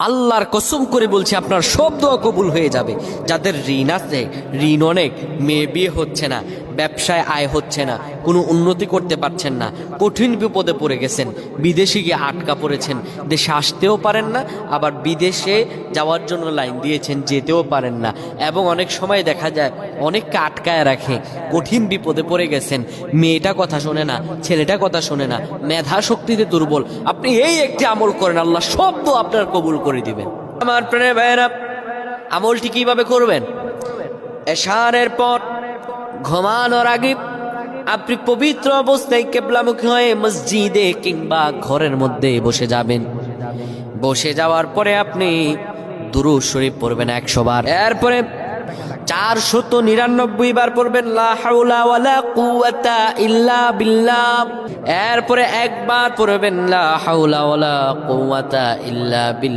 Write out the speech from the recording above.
আল্লাহর কসম করে বলছি আপনার সব দোয়া কবুল হয়ে যাবে। যাদের ঋণ আছে, ঋণ অনেক, মেয়ে বিয়ে হচ্ছে না, ব্যবসায় আয় হচ্ছে না, কোনো উন্নতি করতে পারছেন না, কঠিন বিপদে পড়ে গেছেন, বিদেশে গিয়ে আটকা পড়েছেন, দেশে আসতেও পারেন না, আবার বিদেশে যাওয়ার জন্য লাইন দিয়েছেন, যেতেও পারেন না, এবং অনেক সময় দেখা যায় অনেককে আটকায় রাখে, কঠিন বিপদে পড়ে গেছেন, মেয়েটা কথা শোনে না, ছেলেটা কথা শোনে না, মেধা শক্তিতে দুর্বল, আপনি এই একটি আমল করেন, আল্লাহ সব দোয়া আপনার কবুল করে দিবেন। আমার প্রাণের ভাইয়েরা, আমলটি কিভাবে করবেন? এশারের পর ঘুমানোর আগে আপনি পবিত্র অবস্থায় কিবলামুখী হয়ে মসজিদে কিংবা ঘরের মধ্যে বসে যাবেন। বসে যাওয়ার পরে আপনি দুরূদ শরীফ পড়বেন 100 বার, এরপরে 499 বার পড়বেন লা হাওলা ওয়ালা কুওয়াতা ইল্লা বিল্লাহ, এরপরে একবার পড়বেন লা হাওলা ওয়ালা কুওয়াতা ইল্লা বিল্লাহ।